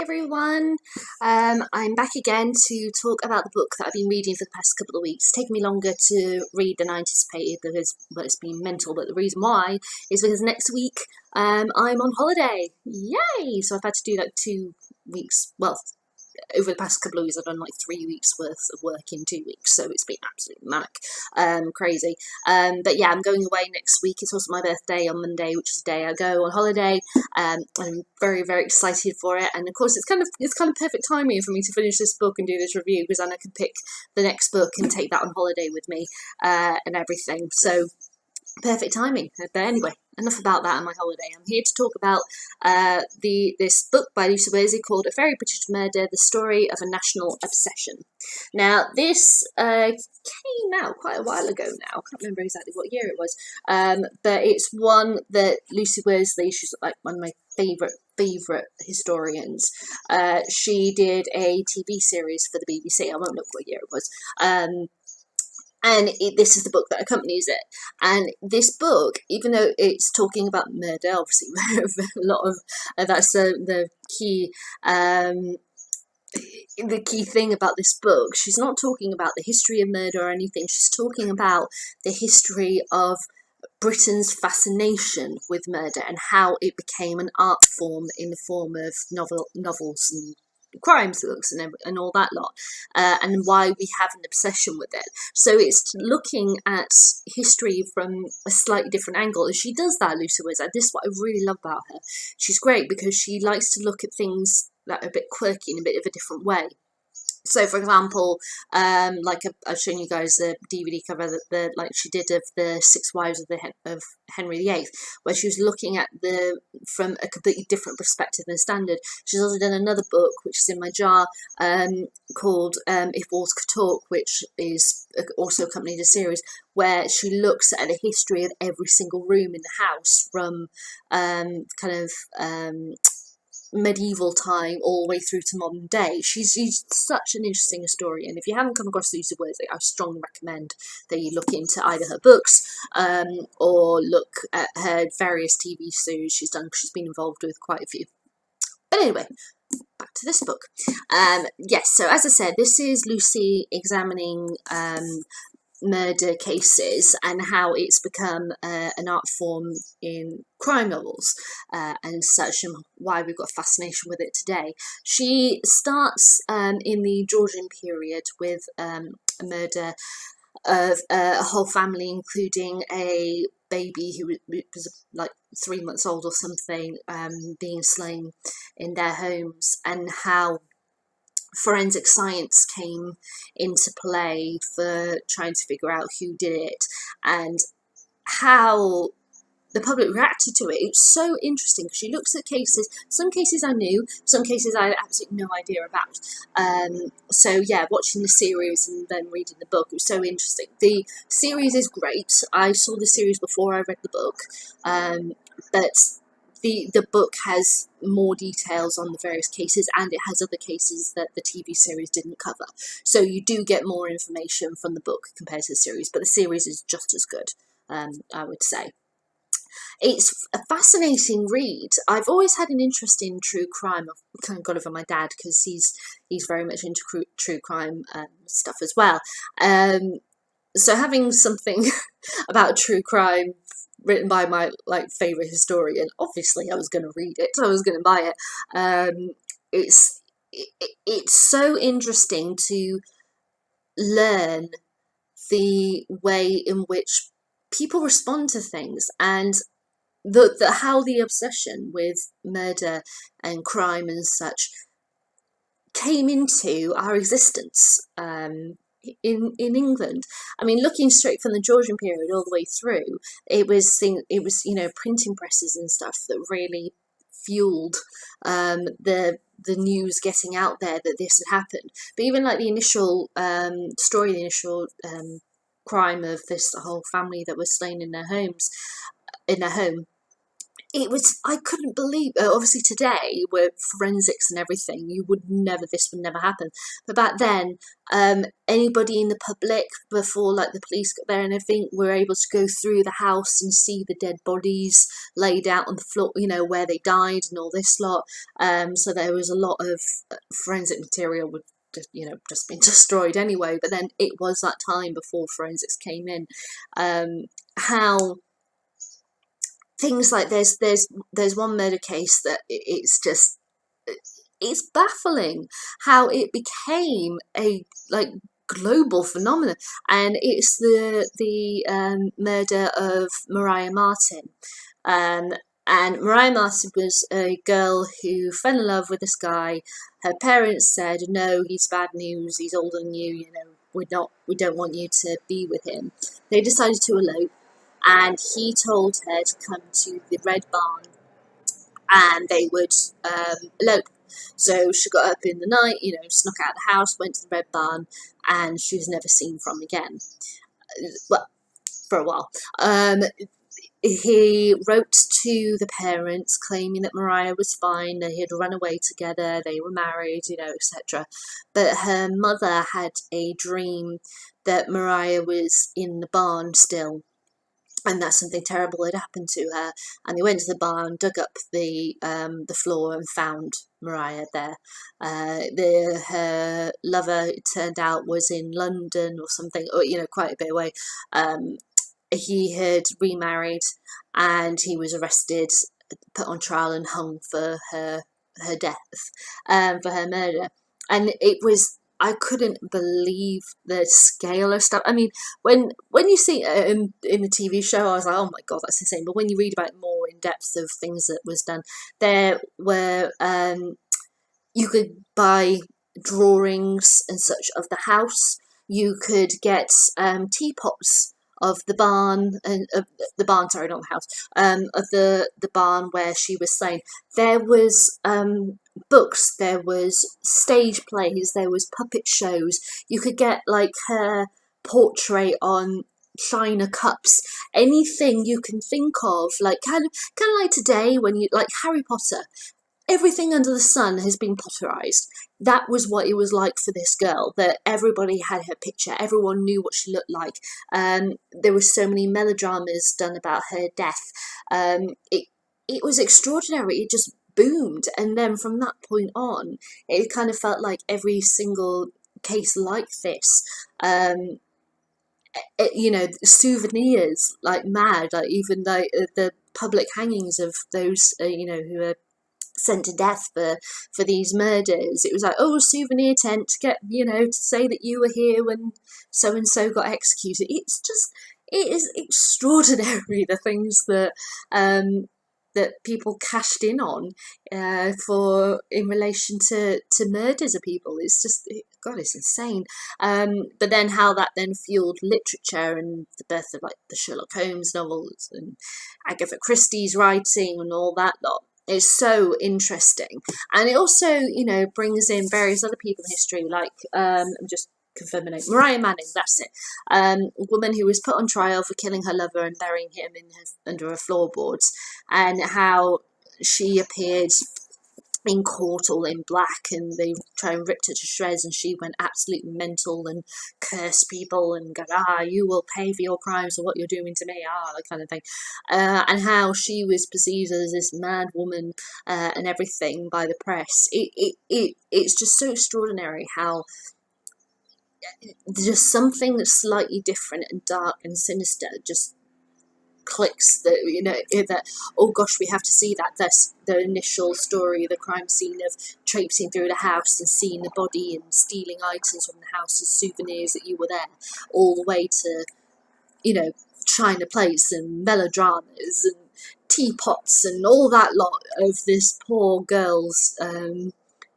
Everyone. I'm back again to talk about the book that I've been reading for the past couple of weeks. It's taken me longer to read than I anticipated because, well, it's been mental, but the reason why is because next week I'm on holiday. Yay! So I've had to do like 2 weeks, well, over the past couple of weeks I've done like 3 weeks worth of work in 2 weeks, so it's been absolutely manic, crazy. But yeah, I'm going away next week. It's also my birthday on Monday, which is the day I go on holiday. I'm very, very excited for it, and of course it's kind of perfect timing for me to finish this book and do this review, because then I can pick the next book and take that on holiday with me and everything. So perfect timing. But anyway, enough about that and my holiday. I'm here to talk about this book by Lucy Worsley called A Very British Murder, The Story of a National Obsession. Now, this came out quite a while ago now. I can't remember exactly what year it was. But it's one that Lucy Worsley, she's like one of my favourite historians. She did a TV series for the BBC. I won't look what year it was. And this is the book that accompanies it. And this book, even though it's talking about murder, obviously a lot of that's the key thing about this book. She's not talking about the history of murder or anything. She's talking about the history of Britain's fascination with murder and how it became an art form in the form of novels and crimes books and all that lot, and why we have an obsession with it. So it's looking at history from a slightly different angle, and she does that, Lucy Worsley. This is what I really love about her. She's great because she likes to look at things that are a bit quirky in a bit of a different way. So, for example, like I've shown you guys the DVD cover that like she did of the Six Wives of Henry VIII, where she was looking at from a completely different perspective than standard. She's also done another book, which is in my jar, called If Walls Could Talk, which is also accompanied a series where she looks at the history of every single room in the house from medieval time all the way through to modern day. She's such an interesting historian. If you haven't come across Lucy Worsley, I strongly recommend that you look into either her books or look at her various TV series she's done, because she's been involved with quite a few. But anyway, back to this book. Yes, so as I said, this is Lucy examining murder cases and how it's become an art form in crime novels and such, and why we've got a fascination with it today. She starts in the Georgian period with a murder of a whole family, including a baby who was like 3 months old or something, being slain in their homes, and how forensic science came into play for trying to figure out who did it, and how the public reacted to it. It's so interesting because she looks at cases. Some cases I knew, some cases I had absolutely no idea about. So yeah, watching the series and then reading the book, it was so interesting. The series is great. I saw the series before I read the book, but the book has more details on the various cases, and it has other cases that the TV series didn't cover. So you do get more information from the book compared to the series, but the series is just as good, I would say. It's a fascinating read. I've always had an interest in true crime. I've kind of got it from my dad because he's very much into true crime stuff as well. So having something about true crime written by my favourite historian, obviously I was going to read it, so I was going to buy it. It's so interesting to learn the way in which people respond to things, and how the obsession with murder and crime and such came into our existence in England. I mean, looking straight from the Georgian period all the way through, it was printing presses and stuff that really fueled the news getting out there that this had happened. But even like the initial story, the initial crime of this whole family that was slain in their home, it was, I couldn't believe, obviously today with forensics and everything, this would never happen, but back then, anybody in the public, before like the police got there and everything, were able to go through the house and see the dead bodies laid out on the floor, where they died and all this lot. So there was a lot of forensic material would just been destroyed anyway, but then it was that time before forensics came in. How things like there's one murder case that it's baffling how it became a like global phenomenon, and it's the murder of Maria Martin. And Maria Martin was a girl who fell in love with this guy. Her parents said, "No, he's bad news. He's older than you. We don't want you to be with him." They decided to elope, and he told her to come to the Red Barn, and they would elope. So she got up in the night, snuck out of the house, went to the Red Barn, and she was never seen from again. Well, for a while. He wrote to the parents claiming that Maria was fine, they had run away together, they were married, etc. But her mother had a dream that Maria was in the barn still, and that something terrible had happened to her. And they went to the barn, dug up the floor, and found Maria there. Her lover, it turned out, was in London or something, or quite a bit away. He had remarried, and he was arrested, put on trial, and hung for her death, for her murder. And it was, I couldn't believe the scale of stuff. I mean, when you see it in the TV show, I was like, oh my god, that's insane. But when you read about more in depth of things that was done, there were you could buy drawings and such of the house. You could get teapots of the barn, sorry, not the house, of the barn where she was slain. There was books, there was stage plays, there was puppet shows. You could get like her portrait on china cups, anything you can think of, like kind of like today when you like Harry Potter. Everything under the sun has been potterized. That was what it was like for this girl, that everybody had her picture, everyone knew what she looked like. There were so many melodramas done about her death. It was extraordinary. It just boomed, and then from that point on, it kind of felt like every single case like this, souvenirs like mad, like even like the public hangings of those who are sent to death for these murders. It was like, oh, a souvenir tent to get, to say that you were here when so and so got executed. It is extraordinary, the things that that people cashed in on for in relation to murders of people. It's just, God, it's insane. But then how that then fueled literature and the birth of like the Sherlock Holmes novels and Agatha Christie's writing and all that lot. It's so interesting, and it also, brings in various other people in history, like I'm just confirming it, Maria Manning. That's it. A woman who was put on trial for killing her lover and burying him under her floorboards, and how she appeared in court all in black, and they try and ripped her to shreds, and she went absolutely mental and cursed people and go, you will pay for your crimes for what you're doing to me, that kind of thing. And how she was perceived as this mad woman and everything by the press. It's just so extraordinary how there's something that's slightly different and dark and sinister just clicks, that oh gosh, we have to see that. That's the initial story, the crime scene of traipsing through the house and seeing the body and stealing items from the house as souvenirs that you were there, all the way to china plates and melodramas and teapots and all that lot of this poor girl's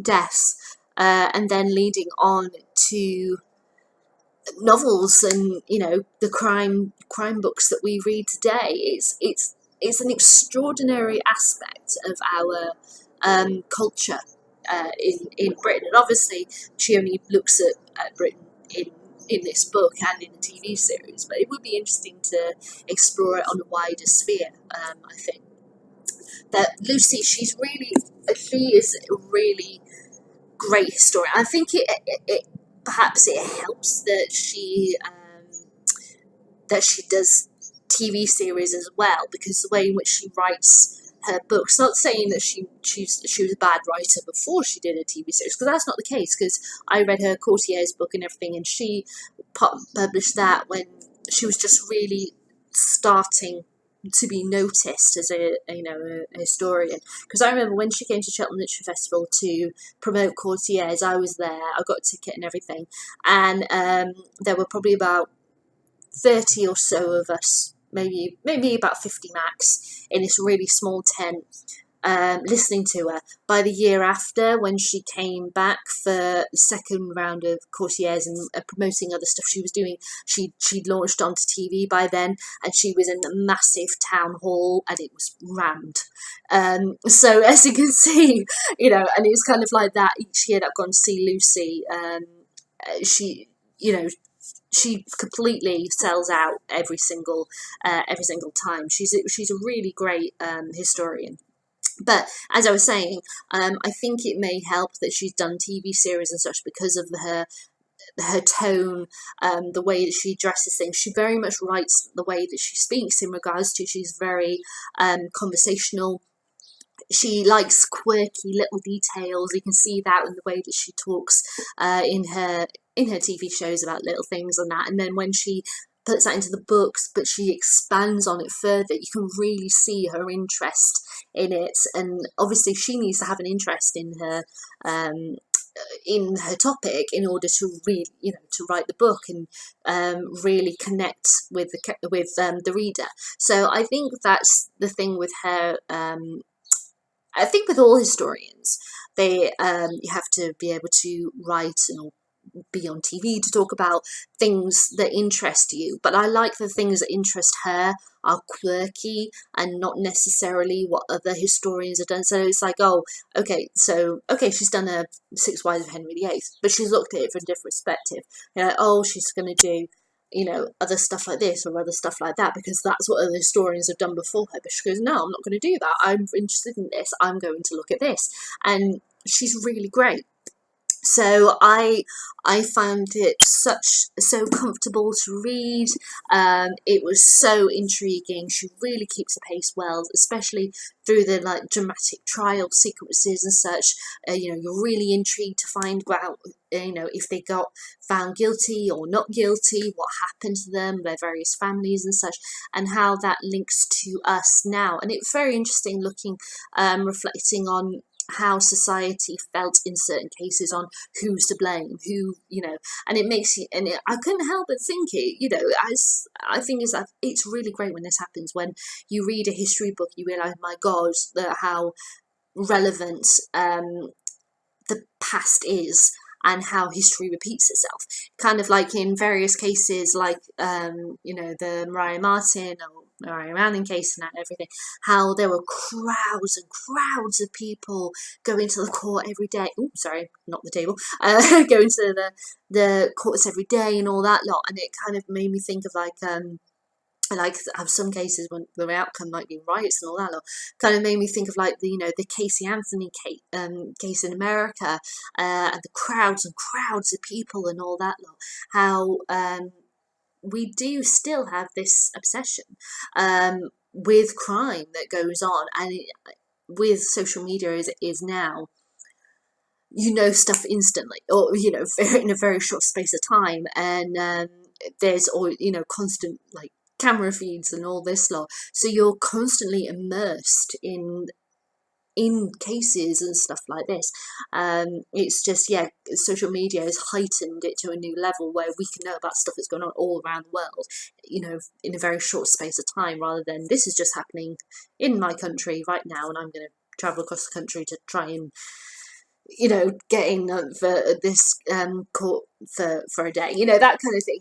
death, and then leading on to novels and the crime books that we read today. It's an extraordinary aspect of our culture in Britain, and obviously she only looks at Britain in this book and in the TV series, but it would be interesting to explore it on a wider sphere, I think. that Lucy, she is a really great historian. I think it perhaps it helps that she does TV series as well, because the way in which she writes her books, not saying that she was a bad writer before she did a TV series, because that's not the case, because I read her Courtiers book and everything, and she published that when she was just really starting to be noticed as a historian. Because I remember when she came to Cheltenham Literature Festival to promote Courtiers, I was there, I got a ticket and everything, and there were probably about 30 or so of us, maybe about 50 max, in this really small tent, listening to her. By the year after, when she came back for the second round of Courtiers and promoting other stuff she was doing, she'd launched onto TV by then, and she was in a massive town hall, and it was rammed. So as you can see, and it was kind of like that each year that I've gone to see Lucy. She, she completely sells out every single time. She's a really great historian. But as I was saying, I think it may help that she's done TV series and such, because of her tone, the way that she addresses things. She very much writes the way that she speaks in regards to, she's very conversational. She likes quirky little details. You can see that in the way that she talks in her TV shows about little things and that. And then when she puts that into the books, but she expands on it further, you can really see her interest in it. And obviously, she needs to have an interest in her topic in order to read, to write the book and really connect with the reader. So I think that's the thing with her. I think with all historians, you have to be able to write and be on TV to talk about things that interest you. But I like the things that interest her are quirky and not necessarily what other historians have done. So it's like, she's done a Six Wives of Henry VIII, but she's looked at it from a different perspective. She's going to do other stuff like this or other stuff like that, because that's what other historians have done before her. But she goes, no, I'm not going to do that. I'm interested in this. I'm going to look at this. And she's really great. So I found it so comfortable to read. It was so intriguing. She really keeps the pace well, especially through the dramatic trial sequences and such. You're really intrigued to find out, if they got found guilty or not guilty, what happened to them, their various families and such, and how that links to us now. And it's very interesting looking, reflecting on how society felt in certain cases on who's to blame, and it makes you, I couldn't help but think as I think is that it's really great when this happens, when you read a history book, you realise, my God, how relevant the past is, and how history repeats itself. Kind of like in various cases, like, the Maria Martin or Maria Manning case and everything, how there were crowds and crowds of people going to the court every day. Oh, sorry, not the table. Going to the courts every day and all that lot. And it kind of made me think of some cases when the outcome might be riots and all that lot, kind of made me think of the Casey Anthony case in America, and the crowds and crowds of people and all that lot. How we do still have this obsession with crime that goes on, and with social media as it is now, stuff instantly, or in a very short space of time, and there's constant camera feeds and all this lot, so you're constantly immersed in cases and stuff like this. It's just, social media has heightened it to a new level where we can know about stuff that's going on all around the world, in a very short space of time, rather than this is just happening in my country right now, and I'm going to travel across the country to try and get in for this court for a day, that kind of thing.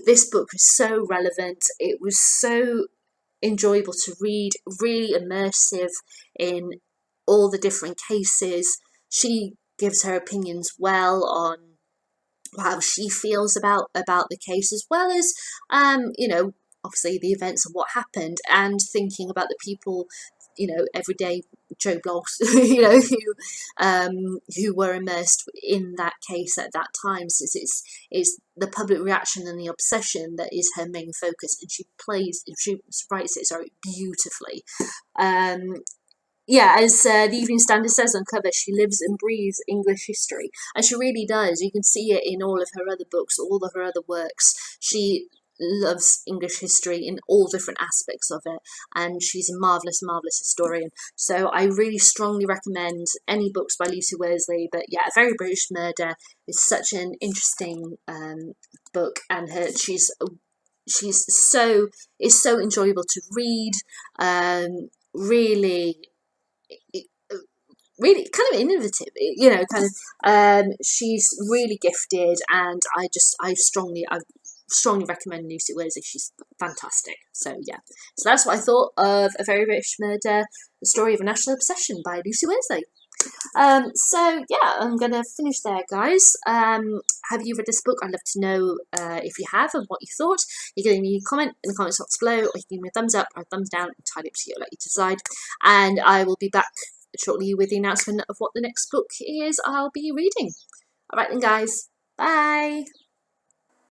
This book was so relevant. It was so enjoyable to read, really immersive in all the different cases. She gives her opinions well on how she feels about the case, as well as obviously the events of what happened, and thinking about the people, everyday Joe Blogs, who were immersed in that case at that time. So it's the public reaction and the obsession that is her main focus, and she writes it beautifully. Yeah, as the Evening Standard says on cover, she lives and breathes English history, and she really does. You can see it in all of her other books, all of her other works. She loves English history in all different aspects of it, and she's a marvellous, marvellous historian. So I really strongly recommend any books by Lucy Worsley. But yeah, A Very British Murder is such an interesting book, and it's so enjoyable to read. Really, really kind of innovative, she's really gifted, and I strongly recommend Lucy Worsley. She's fantastic. So yeah, so that's what I thought of A Very British Murder, the story of a national obsession by Lucy Worsley. So yeah, I'm gonna finish there, guys. Have you read this book? I'd love to know if you have and what you thought. You can leave me a comment in the comments box below, or you can give me a thumbs up or a thumbs down. Entirely up to you. I'll let you decide. And I will be back shortly with the announcement of what the next book is I'll be reading. All right then, guys. Bye.